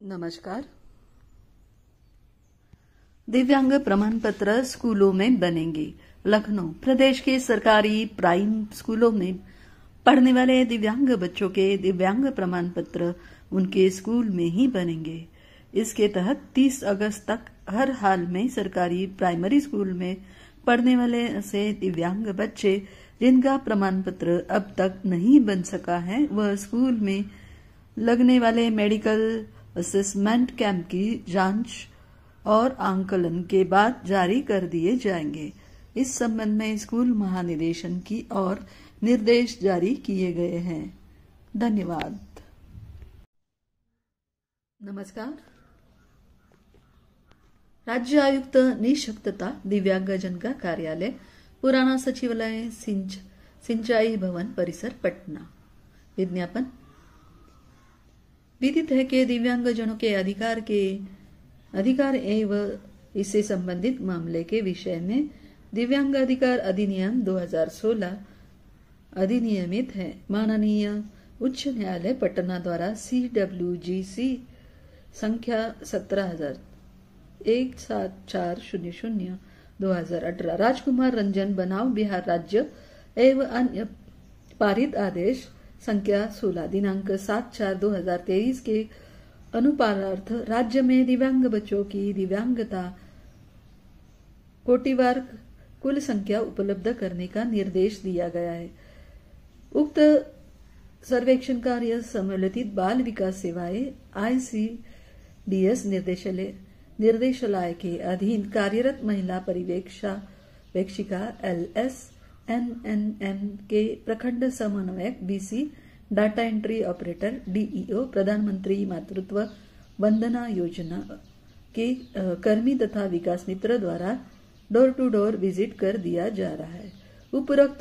नमस्कार। दिव्यांग प्रमाण पत्र स्कूलों में बनेंगे। लखनऊ प्रदेश के सरकारी प्राइम स्कूलों में पढ़ने वाले दिव्यांग बच्चों के दिव्यांग प्रमाण पत्र उनके स्कूल में ही बनेंगे। इसके तहत 30 अगस्त तक हर हाल में सरकारी प्राइमरी स्कूल में पढ़ने वाले ऐसे दिव्यांग बच्चे जिनका प्रमाण पत्र अब तक नहीं बन सका है वह स्कूल में लगने वाले मेडिकल असेसमेंट कैंप की जांच और आंकलन के बाद जारी कर दिए जाएंगे। इस संबंध में स्कूल महानिदेशन की ओर निर्देश जारी किए गए हैं। धन्यवाद। नमस्कार। राज्य आयुक्त निःशक्तता दिव्यांगजन का कार्यालय पुराना सचिवालय सिंचाई भवन परिसर पटना। विज्ञापन। विदित है कि दिव्यांगजनों के अधिकार एवं इससे संबंधित मामले के विषय में दिव्यांग अधिकार अधिनियम 2016 अधिनियमित है। माननीय उच्च न्यायालय पटना द्वारा CWGC संख्या 17,174/00/2018 राजकुमार रंजन बनाम बिहार राज्य एवं अन्य पारित आदेश संख्या 16 दिनांक 7/4/2023 के अनुपानार्थ राज्य में दिव्यांग बच्चों की दिव्यांगता कोटिवार कुल संख्या उपलब्ध करने का निर्देश दिया गया है। उक्त सर्वेक्षण कार्य सम्मिलित बाल विकास सेवाएं ICDS निर्देशालय के अधीन कार्यरत महिला पर्यवेक्षिका LSNNN के प्रखंड समन्वयक BC data entry operator DEO प्रधानमंत्री मातृत्व वंदना योजना के कर्मी तथा विकास मित्र द्वारा डोर टू डोर विजिट कर दिया जा रहा है। उपरोक्त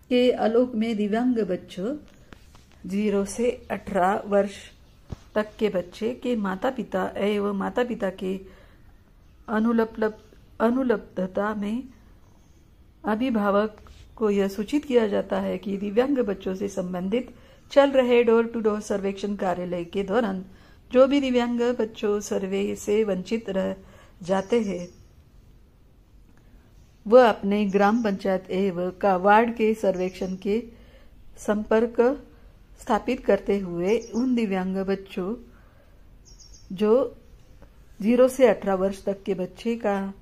के आलोक में दिव्यांग बच्चों 0 से 18 वर्ष तक के बच्चे के माता पिता एवं माता पिता के अनुपलब्धता में अभिभावक को यह सूचित किया जाता है कि दिव्यांग बच्चों से संबंधित चल रहे डोर टू डोर सर्वेक्षण कार्यालय के दौरान जो भी दिव्यांग बच्चों सर्वे से वंचित रह जाते हैं वह अपने ग्राम पंचायत एवं का वार्ड के सर्वेक्षण के संपर्क स्थापित करते हुए उन दिव्यांग बच्चों जो 0 से 18 वर्ष तक के बच्चे का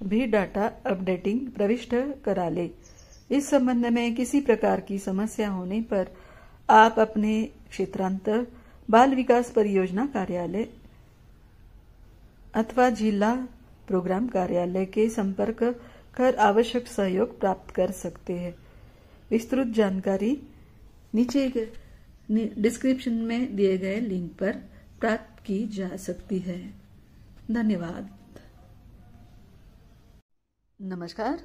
भी डाटा अपडेटिंग प्रविष्ट करा ले। इस संबंध में किसी प्रकार की समस्या होने पर आप अपने क्षेत्रांतर बाल विकास परियोजना कार्यालय अथवा जिला प्रोग्राम कार्यालय के संपर्क कर आवश्यक सहयोग प्राप्त कर सकते हैं। विस्तृत जानकारी नीचे डिस्क्रिप्शन में दिए गए लिंक पर प्राप्त की जा सकती है। धन्यवाद। नमस्कार।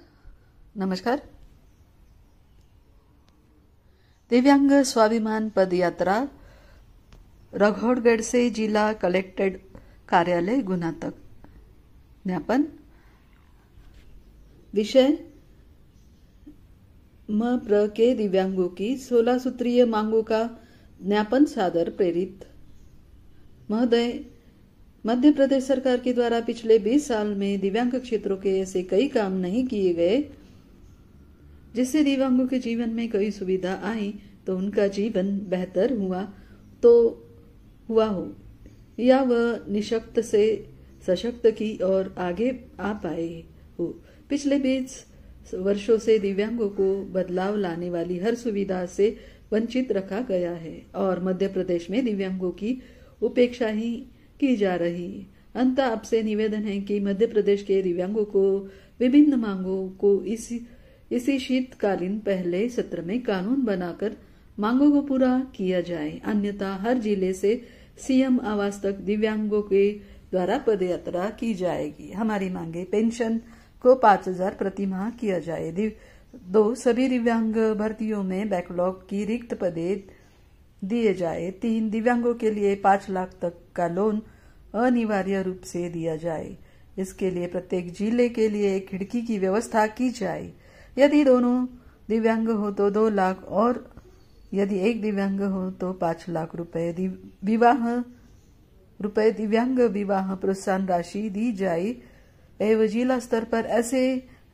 दिव्यांग स्वाभिमान पदयात्रा रघौड़गढ़ से जिला कलेक्टेड कार्यालय गुना तक। ज्ञापन। विषय MPR के दिव्यांगों की 16 सूत्रीय मांगों का ज्ञापन सादर प्रेरित। महोदय, मध्य प्रदेश सरकार के द्वारा पिछले 20 साल में दिव्यांग क्षेत्रों के ऐसे कई काम नहीं किए गए जिससे दिव्यांगों के जीवन में कई सुविधा आई तो उनका जीवन बेहतर हुआ हो या वह निःशक्त से सशक्त की और आगे आ पाए हो। पिछले 20 वर्षों से दिव्यांगों को बदलाव लाने वाली हर सुविधा से वंचित रखा गया है और मध्य प्रदेश में दिव्यांगों की उपेक्षा ही की जा रही। अंत आपसे निवेदन है कि मध्य प्रदेश के दिव्यांगों को विभिन्न मांगों को इसी शीतकालीन पहले सत्र में कानून बनाकर मांगों को पूरा किया जाए, अन्यथा हर जिले से CM आवास तक दिव्यांगों के द्वारा पदयात्रा की जाएगी। हमारी मांगे: पेंशन को 5,000 प्रति माह किया जाए। 2 सभी दिव्यांग भर्तियों में बैकलॉग की रिक्त पदे दिए जाए। 3 दिव्यांगों के लिए 5 लाख तक का लोन अनिवार्य रूप से दिया जाए। इसके लिए प्रत्येक जिले के लिए एक खिड़की की व्यवस्था की जाए। यदि दोनों दिव्यांग हो तो 2 लाख और यदि एक दिव्यांग हो तो 5 लाख रुपए विवाह रुपए दिव्यांग विवाह प्रोत्साहन राशि दी जाए एवं जिला स्तर पर ऐसे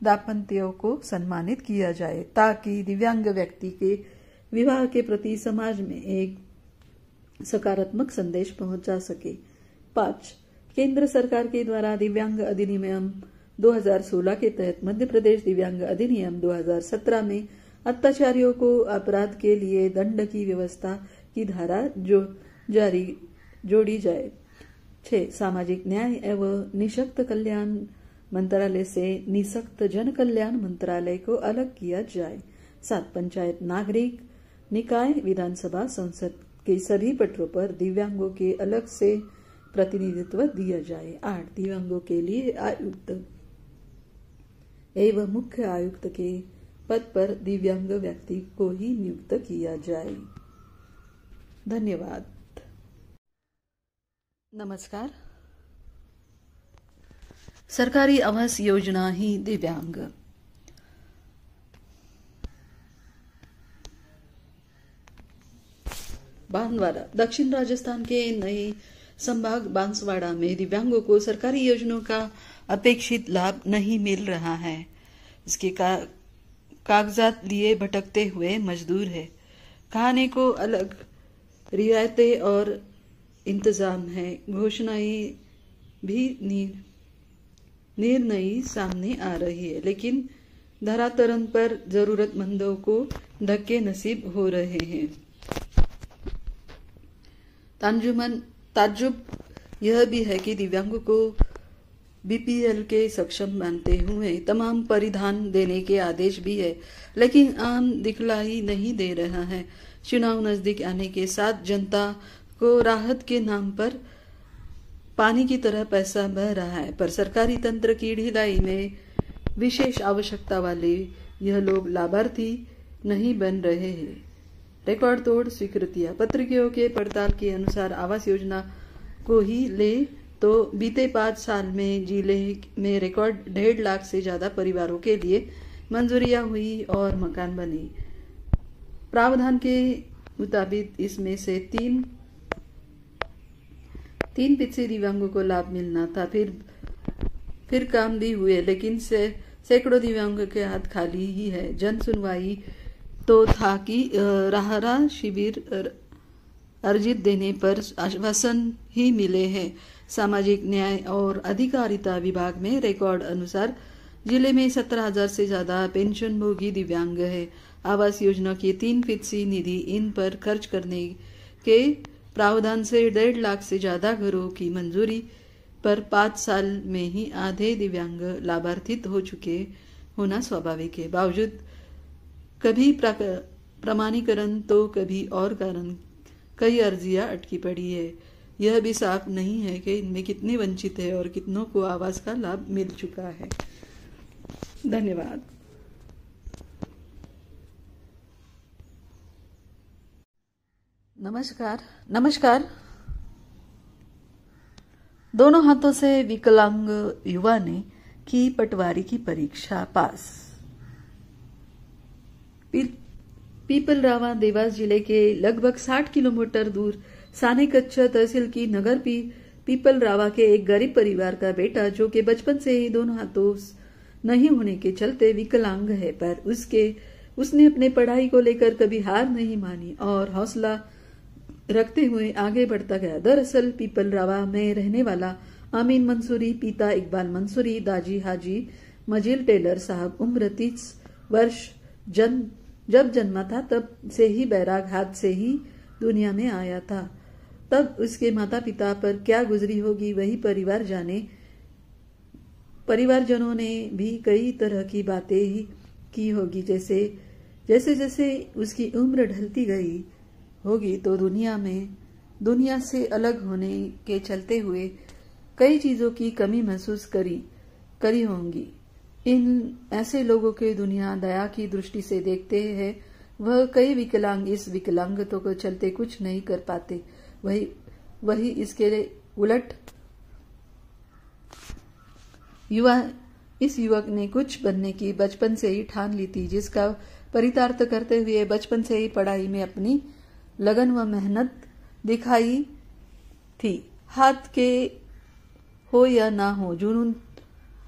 दाम्पत्यों को सम्मानित किया जाए ताकि दिव्यांग व्यक्ति के विवाह के प्रति समाज में एक सकारात्मक संदेश पहुंचा सके। 5. केंद्र सरकार के द्वारा दिव्यांग अधिनियम 2016 के तहत मध्य प्रदेश दिव्यांग अधिनियम 2017 में अत्याचारियों को अपराध के लिए दंड की व्यवस्था की धारा जोड़ी जाए। 6. सामाजिक न्याय एवं निःशक्त कल्याण मंत्रालय से निःशक्त जन कल्याण मंत्रालय को अलग किया जाए। 7. पंचायत नागरिक निकाय विधानसभा संसद के सभी पटरों पर दिव्यांगों के अलग से प्रतिनिधित्व दिया जाए। 8. दिव्यांगों के लिए आयुक्त एवं मुख्य आयुक्त के पद पर दिव्यांग व्यक्ति को ही नियुक्त किया जाए। धन्यवाद। नमस्कार। सरकारी आवास योजना ही दिव्यांग। बांसवाड़ा। दक्षिण राजस्थान के नए संभाग बांसवाड़ा में दिव्यांगों को सरकारी योजनाओं का अपेक्षित लाभ नहीं मिल रहा है। इसके कागजात लिए भटकते हुए मजदूर है। खाने को अलग रियायतें और इंतजाम है। घोषणाएं भी निर्णय सामने आ रही है, लेकिन धरातल पर जरूरतमंदों को धक्के नसीब हो रहे हैं। ताज्जुब यह भी है कि दिव्यांगों को बीपीएल के सक्षम मानते हुए तमाम परिधान देने के आदेश भी है, लेकिन आम दिखलाई नहीं दे रहा है। चुनाव नजदीक आने के साथ जनता को राहत के नाम पर पानी की तरह पैसा बह रहा है, पर सरकारी तंत्र की ढिलाई में विशेष आवश्यकता वाले यह लोग लाभार्थी नहीं बन रहे हैं। रिकॉर्ड तोड़ स्वीकृतियां। पत्रिकाओं के पड़ताल के अनुसार आवास योजना को ही ले तो बीते 5 साल में जिले में रिकॉर्ड 1.5 लाख से ज्यादा परिवारों के लिए मंजूरियां हुई और मकान बने। प्रावधान के मुताबिक इसमें से 3% दिव्यांगों को लाभ मिलना था। फिर काम भी हुए, लेकिन सैकड़ों दिव्यांगों के हाथ खाली ही है। जन सुनवाई तो था कि राहरा शिविर अर्जित देने पर आश्वासन ही मिले हैं। सामाजिक न्याय और अधिकारिता विभाग में रिकॉर्ड अनुसार जिले में 17,000 से ज्यादा पेंशनभोगी दिव्यांग है। आवास योजना की 3% निधि इन पर खर्च करने के प्रावधान से 1.5 लाख से ज्यादा घरों की मंजूरी पर 5 साल में ही आधे दिव्यांग लाभान्वित हो चुके होना स्वाभाविक है। बावजूद कभी प्रमाणीकरण तो कभी और कारण कई अर्जियां अटकी पड़ी है। यह भी साफ नहीं है कि इनमें कितने वंचित है और कितनों को आवास का लाभ मिल चुका है। धन्यवाद। नमस्कार। दोनों हाथों से विकलांग युवा ने की पटवारी की परीक्षा पास। पीपलरावा देवास जिले के लगभग 60 किलोमीटर दूर साने कच्चा तहसील की नगर पीपलरावा के एक गरीब परिवार का बेटा, जो कि बचपन से ही दोनों हाथों नहीं होने के चलते विकलांग है, पर उसने अपने पढ़ाई को लेकर कभी हार नहीं मानी और हौसला रखते हुए आगे बढ़ता गया। दरअसल पीपलरावा में रहने वाला आमीन मंसूरी, पिता इकबाल मंसूरी, दाजी हाजी मजील टेलर साहब, उम्र 30 वर्ष, जब जन्मा था तब से ही बैराग हाथ से ही दुनिया में आया था। तब उसके माता पिता पर क्या गुजरी होगी वही परिवार जाने। परिवारजनों ने भी कई तरह की बातें ही की होगी, जैसे उसकी उम्र ढलती गई होगी तो दुनिया से अलग होने के चलते हुए कई चीजों की कमी महसूस करी होंगी। इन ऐसे लोगों के दुनिया दया की दृष्टि से देखते हैं। वह कई विकलांग इस विकलांगता को चलते कुछ नहीं कर पाते। वही इसके उलट इस युवक ने कुछ बनने की बचपन से ही ठान ली थी, जिसका परितार्थ करते हुए बचपन से ही पढ़ाई में अपनी लगन व मेहनत दिखाई थी। हाथ के हो या ना हो, जुनून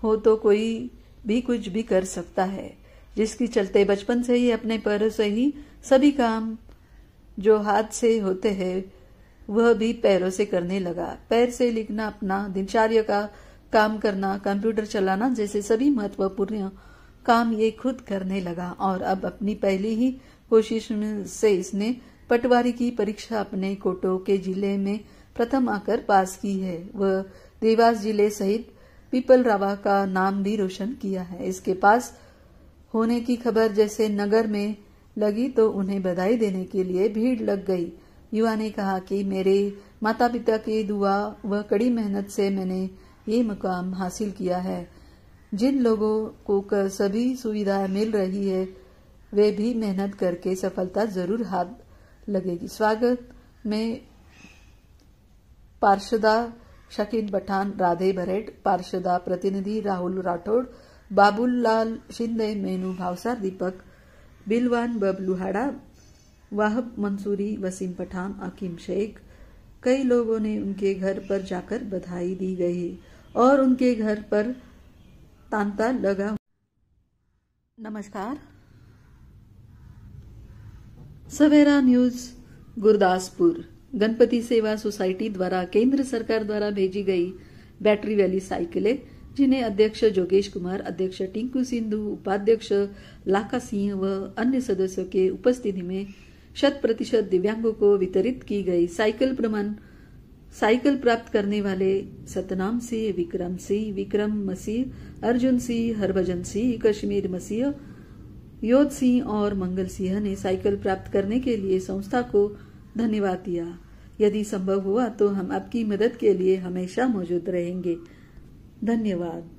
हो तो कोई भी कुछ भी कर सकता है, जिसकी चलते बचपन से ही अपने पैरों से ही सभी काम जो हाथ से होते हैं वह भी पैरों से करने लगा। पैर से लिखना, अपना दिनचर्या का काम करना, कंप्यूटर चलाना जैसे सभी महत्वपूर्ण काम ये खुद करने लगा और अब अपनी पहली ही कोशिश से इसने पटवारी की परीक्षा अपने कोटो के जिले में प्रथम आकर पास की है। वह देवास जिले सहित पीपलरावा का नाम भी रोशन किया है। इसके पास होने की खबर जैसे नगर में लगी तो उन्हें बधाई देने के लिए भीड़ लग गई। युवा ने कहा कि मेरे माता पिता की दुआ व कड़ी मेहनत से मैंने ये मुकाम हासिल किया है। जिन लोगों को सभी सुविधाएं मिल रही है वे भी मेहनत करके सफलता जरूर हाथ लगेगी। स्वागत में पार्षदा शकीन पठान, राधे भरेट, पार्षदा प्रतिनिधि राहुल राठौड़, बाबूलाल शिंदे, मेनू भावसार, दीपक बिलवान, बबलू हाड़ा, वाहब मंसूरी, वसीम पठान, अकीम शेख। कई लोगों ने उनके घर पर जाकर बधाई दी गई और उनके घर पर तांता लगा। नमस्कार, सवेरा न्यूज गुरदासपुर। गणपति सेवा सोसाइटी द्वारा केंद्र सरकार द्वारा भेजी गई बैटरी वाली साइकिलें, जिन्हें अध्यक्ष जोगेश कुमार, अध्यक्ष टिंकू सिंधु, उपाध्यक्ष लाका सिंह व अन्य सदस्यों के उपस्थिति में 100% दिव्यांगों को वितरित की गई। साइकिल प्राप्त करने वाले सतनाम सिंह, विक्रम सिंह, विक्रम मसीह, अर्जुन सिंह, हरभजन सिंह, कश्मीर मसीह, योध सिंह और मंगल सिंह ने साइकिल प्राप्त करने के लिए संस्था को धन्यवाद दिया। यदि संभव हुआ तो हम आपकी मदद के लिए हमेशा मौजूद रहेंगे। धन्यवाद।